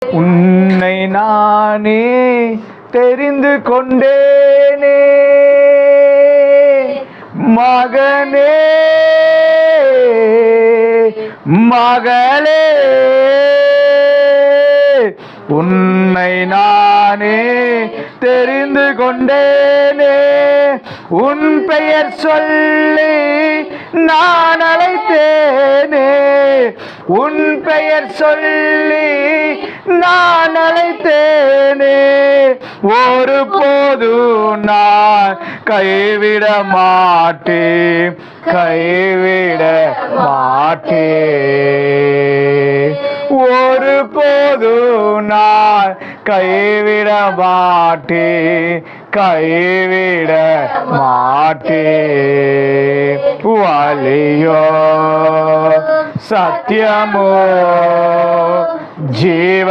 உன்னை நானே தெரிந்து கொண்டேனே மகனே மகளே, உன்னை நானே தெரிந்து கொண்டேனே. உன் பெயர் சொல்லி நான் அழைத்தேனே, உன் பெயர் சொல்லி நான் அழைத்தேனே. ஒருபோது நான் கைவிட மாட்டேன், கைவிட மாட்டேன். ஒருபோது நான் கைவிட மாட்டேன், கைவிட மாட்டேன். வழியோ சத்தியமோ ஜீவ